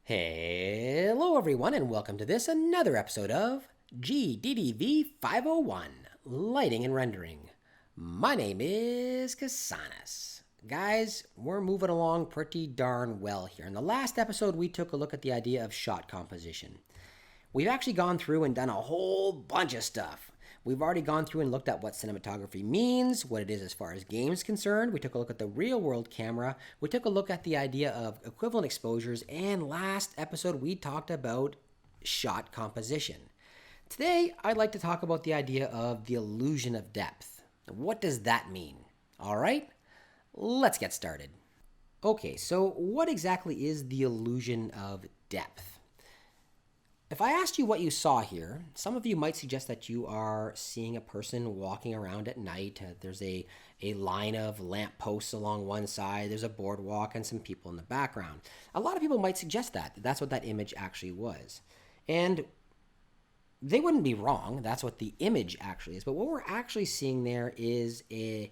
Hello, everyone, and welcome to another episode of GDDV 501 Lighting and Rendering. My name is Kasanas. Guys, we're moving along pretty darn well here. In the last episode, we took a look at the idea of shot composition. We've actually gone through and done a whole bunch of stuff. We've already gone through and looked at what cinematography means, what it is as far as games concerned. We took a look at the real world camera. We took a look at the idea of equivalent exposures. And last episode, we talked about shot composition. Today, I'd like to talk about the idea of the illusion of depth. What does that mean? All right, let's get started. Okay, so what exactly is the illusion of depth? If I asked you what you saw here, some of you might suggest that you are seeing a person walking around at night. There's a line of lamp posts along one side, there's a boardwalk, and some people in the background. A lot of people might suggest that. That's what that image actually was. And they wouldn't be wrong. That's what the image actually is. But what we're actually seeing there is a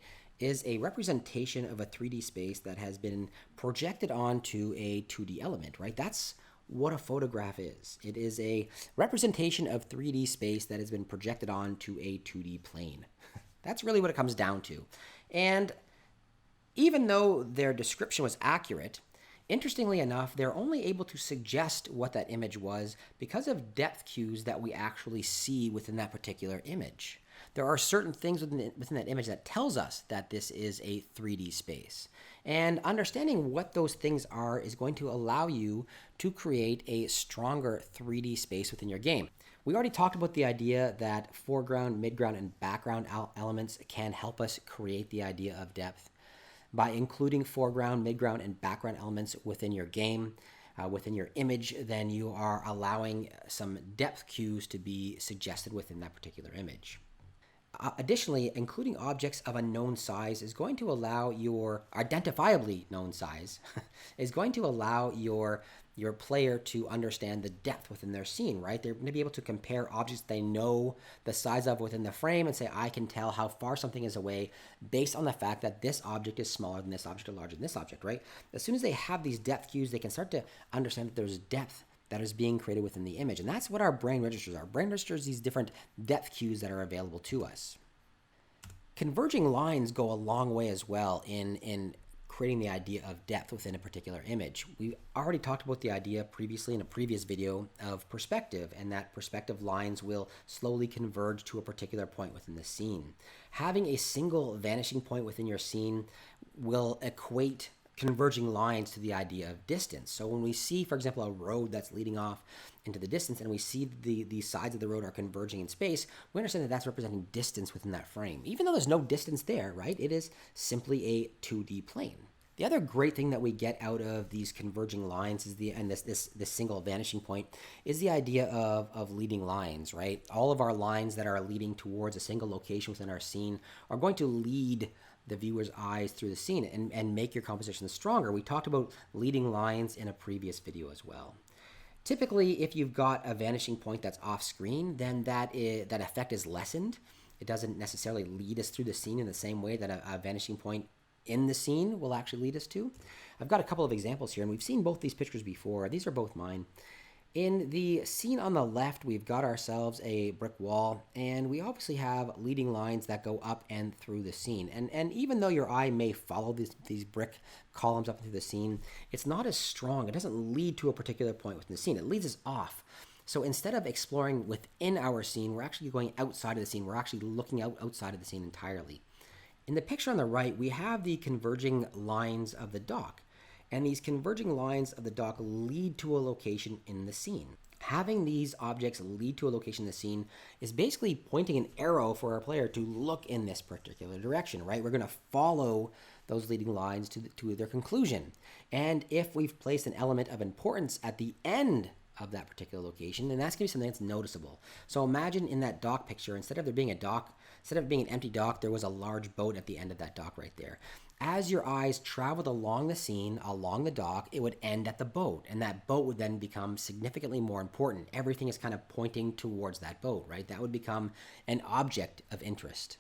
representation of a 3D space that has been projected onto a 2D element, right? That's what a photograph is. It is a representation of 3D space that has been projected onto a 2D plane. That's really what it comes down to. And even though their description was accurate, interestingly enough, they're only able to suggest what that image was because of depth cues that we actually see within that particular image. There are certain things within that image that tells us that this is a 3D space. And understanding what those things are is going to allow you to create a stronger 3D space within your game. We already talked about the idea that foreground, midground, and background elements can help us create the idea of depth. By including foreground, midground, and background elements within your game, within your image, then you are allowing some depth cues to be suggested within that particular image. Additionally, including objects of a known size is going to allow your identifiably known size is going to allow your player to understand the depth within their scene, right? They're going to be able to compare objects they know the size of within the frame and say, I can tell how far something is away based on the fact that this object is smaller than this object or larger than this object, right? As soon as they have these depth cues, they can start to understand that there's depth that is being created within the image. And that's what our brain registers are. Brain registers these different depth cues that are available to us. Converging lines go a long way as well in creating the idea of depth within a particular image. We already talked about the idea previously in a previous video of perspective, and that perspective lines will slowly converge to a particular point within the scene. Having a single vanishing point within your scene will equate converging lines to the idea of distance. So when we see, for example, a road that's leading off into the distance and we see the sides of the road are converging in space, we understand that that's representing distance within that frame. Even though there's no distance there, right? It is simply a 2D plane. The other great thing that we get out of these converging lines is this single vanishing point is the idea of leading lines, right? All of our lines that are leading towards a single location within our scene are going to lead the viewer's eyes through the scene and make your composition stronger. We talked about leading lines in a previous video as well. Typically, if you've got a vanishing point that's off screen, then that effect is lessened. It doesn't necessarily lead us through the scene in the same way that a vanishing point in the scene will actually lead us to. I've got a couple of examples here, and we've seen both these pictures before. These are both mine. In the scene on the left, we've got ourselves a brick wall, and we obviously have leading lines that go up and through the scene. And even though your eye may follow these brick columns up through the scene, it's not as strong. It doesn't lead to a particular point within the scene. It leads us off. So instead of exploring within our scene, we're actually going outside of the scene. We're actually looking outside of the scene entirely. In the picture on the right, we have the converging lines of the dock. And these converging lines of the dock lead to a location in the scene. Having these objects lead to a location in the scene is basically pointing an arrow for our player to look in this particular direction, right? We're going to follow those leading lines to their conclusion. And if we've placed an element of importance at the end of that particular location, then that's going to be something that's noticeable. So imagine in that dock picture, instead of being an empty dock, there was a large boat at the end of that dock right there. As your eyes traveled along the scene, along the dock, it would end at the boat, and that boat would then become significantly more important. Everything is kind of pointing towards that boat, right? That would become an object of interest.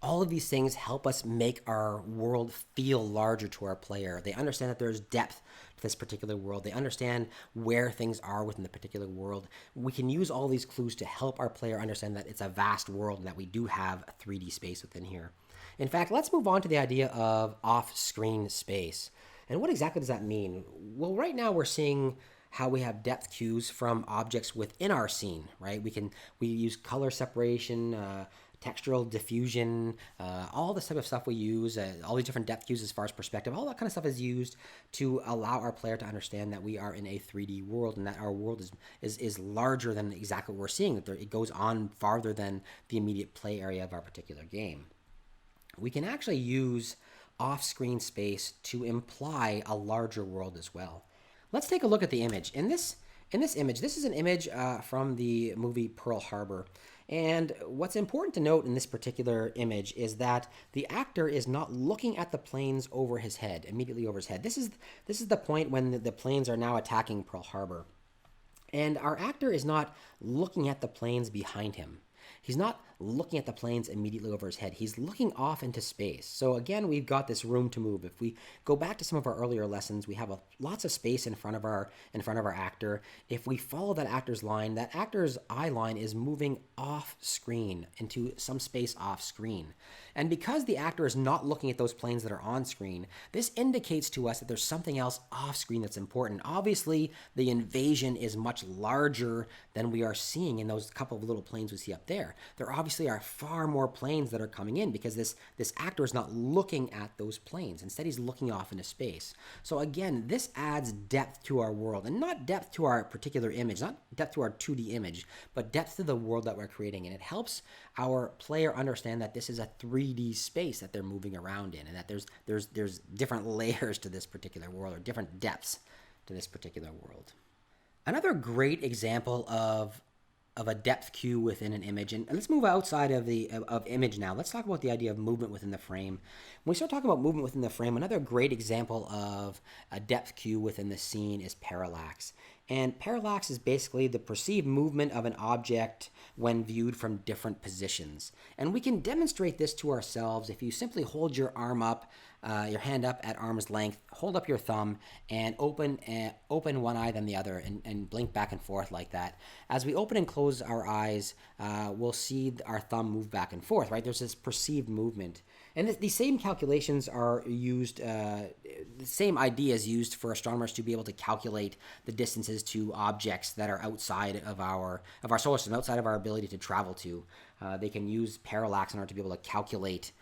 All of these things help us make our world feel larger to our player. They understand that there's depth to this particular world. They understand where things are within the particular world. We can use all these clues to help our player understand that it's a vast world and that we do have a 3D space within here. In fact, let's move on to the idea of off-screen space. And what exactly does that mean? Well, right now we're seeing how we have depth cues from objects within our scene, right? We use color separation, textural diffusion, all this type of stuff we use, all these different depth cues as far as perspective, all that kind of stuff is used to allow our player to understand that we are in a 3D world and that our world is larger than exactly what we're seeing, that it goes on farther than the immediate play area of our particular game. We can actually use off-screen space to imply a larger world as well. Let's take a look at the image. In this image, this is an image from the movie Pearl Harbor. And what's important to note in this particular image is that the actor is not looking at the planes over his head, immediately over his head. This is the point when the planes are now attacking Pearl Harbor. And our actor is not looking at the planes behind him. He's not looking at the planes immediately over his head. He's looking off into space. So again, we've got this room to move. If we go back to some of our earlier lessons, we have lots of space in front of our actor. If we follow that actor's line, that actor's eye line is moving off screen into some space off screen. And because the actor is not looking at those planes that are on screen, this indicates to us that there's something else off screen that's important. Obviously, the invasion is much larger than we are seeing in those couple of little planes we see up there. There obviously are far more planes that are coming in because this actor is not looking at those planes. Instead, he's looking off into space. So again, this adds depth to our world, and not depth to our particular image, not depth to our 2D image, but depth to the world that we're creating. And it helps our player understand that this is a 3D space that they're moving around in, and that there's different layers to this particular world, or different depths to this particular world. Another great example of a depth cue within an image, and let's move outside of image now. Let's talk about the idea of movement within the frame. When we start talking about movement within the frame, another great example of a depth cue within the scene is parallax. And parallax is basically the perceived movement of an object when viewed from different positions. And we can demonstrate this to ourselves if you simply hold your arm up, your hand up at arm's length, hold up your thumb, and open one eye then the other, and blink back and forth like that. As we open and close our eyes, we'll see our thumb move back and forth, right? There's this perceived movement. And these same calculations are used, the same idea is used for astronomers to be able to calculate the distances to objects that are outside of our solar system, outside of our ability to travel to. They can use parallax in order to be able to calculate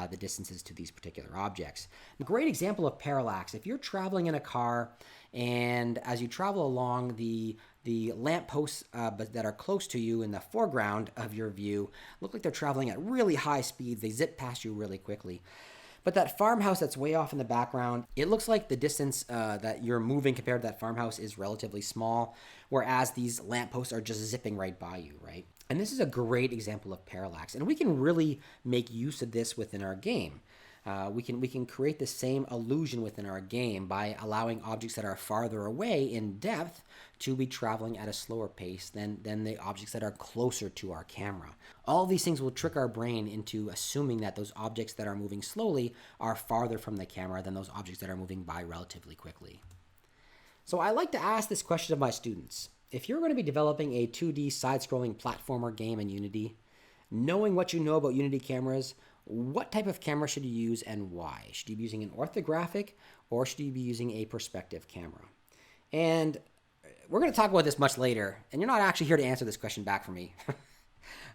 the distances to these particular objects. A great example of parallax, if you're traveling in a car and as you travel along, the lampposts that are close to you in the foreground of your view look like they're traveling at really high speeds. They zip past you really quickly. But that farmhouse that's way off in the background, it looks like the distance that you're moving compared to that farmhouse is relatively small, whereas these lampposts are just zipping right by you, right? And this is a great example of parallax. And we can really make use of this within our game. We can create the same illusion within our game by allowing objects that are farther away in depth to be traveling at a slower pace than the objects that are closer to our camera. All these things will trick our brain into assuming that those objects that are moving slowly are farther from the camera than those objects that are moving by relatively quickly. So I like to ask this question of my students. If you're going to be developing a 2D side-scrolling platformer game in Unity, knowing what you know about Unity cameras, what type of camera should you use and why? Should you be using an orthographic or should you be using a perspective camera? And we're going to talk about this much later, and you're not actually here to answer this question back for me.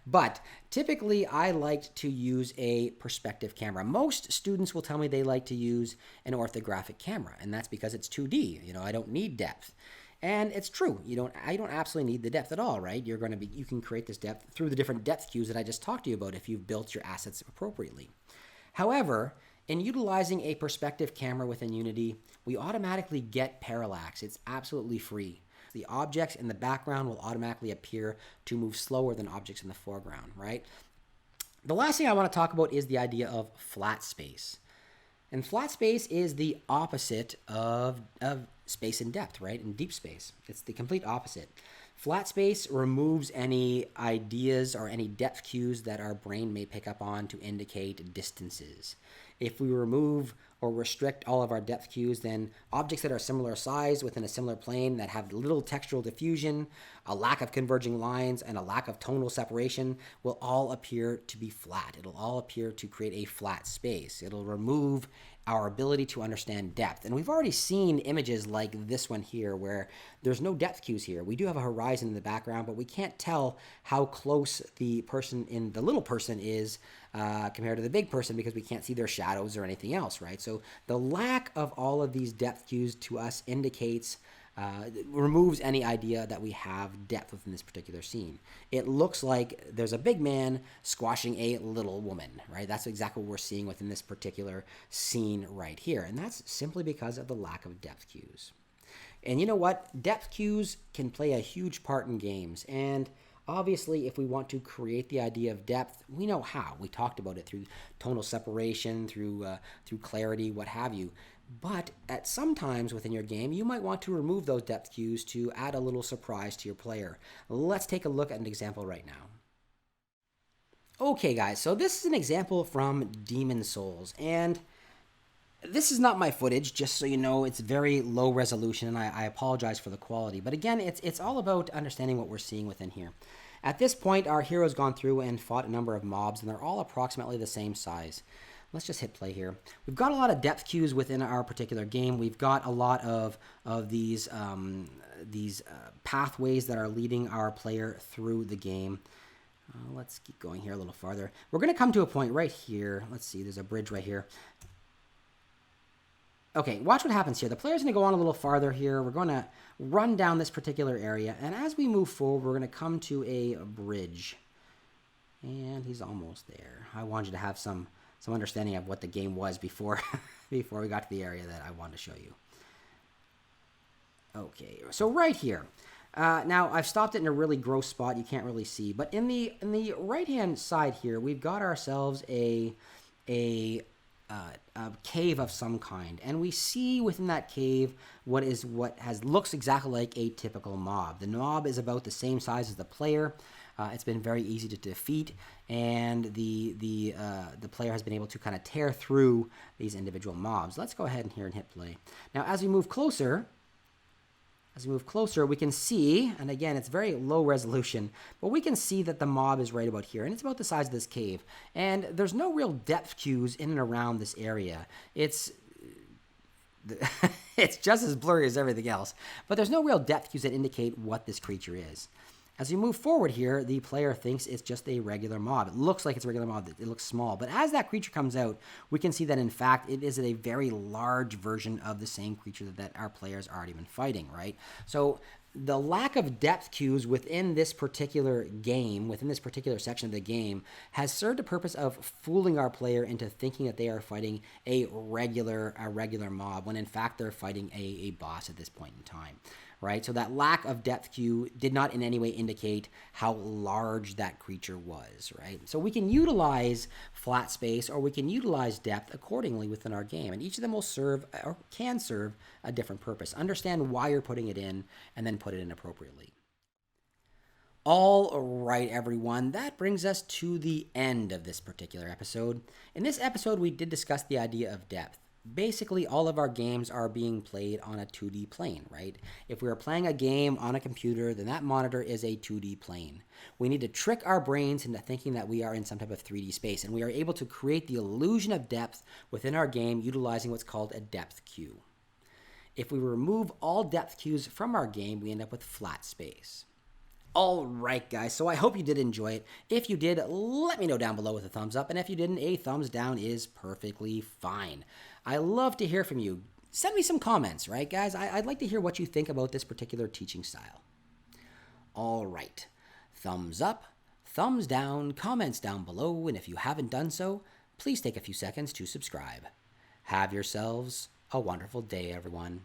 But typically, I like to use a perspective camera. Most students will tell me they like to use an orthographic camera, and that's because it's 2D. You know, I don't need depth. And it's true. I don't absolutely need the depth at all, right? You can create this depth through the different depth cues that I just talked to you about if you've built your assets appropriately. However, in utilizing a perspective camera within Unity, we automatically get parallax. It's absolutely free. The objects in the background will automatically appear to move slower than objects in the foreground, right? The last thing I want to talk about is the idea of flat space. And flat space is the opposite of space and depth, right? In deep space. It's the complete opposite. Flat space removes any ideas or any depth cues that our brain may pick up on to indicate distances. If we remove or restrict all of our depth cues, then objects that are similar size within a similar plane that have little textural diffusion, a lack of converging lines, and a lack of tonal separation will all appear to be flat. It'll all appear to create a flat space. It'll remove our ability to understand depth. And we've already seen images like this one here where there's no depth cues here. We do have a horizon in the background, but we can't tell how close the little person is compared to the big person because we can't see their shadows or anything else, right? So the lack of all of these depth cues to us indicates removes any idea that we have depth within this particular scene. It looks like there's a big man squashing a little woman, right? That's exactly what we're seeing within this particular scene right here. And that's simply because of the lack of depth cues. And you know what? Depth cues can play a huge part in games. And obviously, if we want to create the idea of depth, we know how. We talked about it through tonal separation, through clarity, what have you. But at some times within your game, you might want to remove those depth cues to add a little surprise to your player. Let's take a look at an example right now. Okay, guys, so this is an example from Demon Souls, and this is not my footage, just so you know. It's very low resolution, and I apologize for the quality. But again, it's all about understanding what we're seeing within here. At this point, our hero's gone through and fought a number of mobs, and they're all approximately the same size. Let's just hit play here. We've got a lot of depth cues within our particular game. We've got a lot of these pathways that are leading our player through the game. Let's keep going here a little farther. We're going to come to a point right here. Let's see, there's a bridge right here. Okay, watch what happens here. The player's going to go on a little farther here. We're going to run down this particular area, and as we move forward, we're going to come to a bridge. And he's almost there. I want you to have some understanding of what the game was before before we got to the area that I wanted to show you. Okay, so right here. Now, I've stopped it in a really gross spot you can't really see, but in the right-hand side here, we've got ourselves a cave of some kind, and we see within that cave what looks exactly like a typical mob. The mob is about the same size as the player. It's been very easy to defeat, and the player has been able to kind of tear through these individual mobs. Let's go ahead and hit play. Now, as we move closer, we can see, and again, it's very low resolution, but we can see that the mob is right about here, and it's about the size of this cave. And there's no real depth cues in and around this area. It's just as blurry as everything else, but there's no real depth cues that indicate what this creature is. As we move forward here, the player thinks it's just a regular mob. It looks like it's a regular mob. It looks small. But as that creature comes out, we can see that, in fact, it is a very large version of the same creature that our player's already been fighting, right? So the lack of depth cues within this particular game, within this particular section of the game, has served the purpose of fooling our player into thinking that they are fighting a regular mob, when in fact they're fighting a boss at this point in time. Right, so that lack of depth cue did not in any way indicate how large that creature was, right? So we can utilize flat space or we can utilize depth accordingly within our game, and each of them will serve or can serve a different purpose. Understand why you're putting it in, and then put it in appropriately. All right, everyone, that brings us to the end of this particular episode. In this episode, we did discuss the idea of depth. Basically, all of our games are being played on a 2D plane, right? If we are playing a game on a computer, then that monitor is a 2D plane. We need to trick our brains into thinking that we are in some type of 3D space, and we are able to create the illusion of depth within our game utilizing what's called a depth cue. If we remove all depth cues from our game, we end up with flat space. All right, guys, so I hope you did enjoy it. If you did, let me know down below with a thumbs up, and if you didn't, a thumbs down is perfectly fine. I love to hear from you. Send me some comments, right, guys? I'd like to hear what you think about this particular teaching style. All right, thumbs up, thumbs down, comments down below, and if you haven't done so, please take a few seconds to subscribe. Have yourselves a wonderful day, everyone.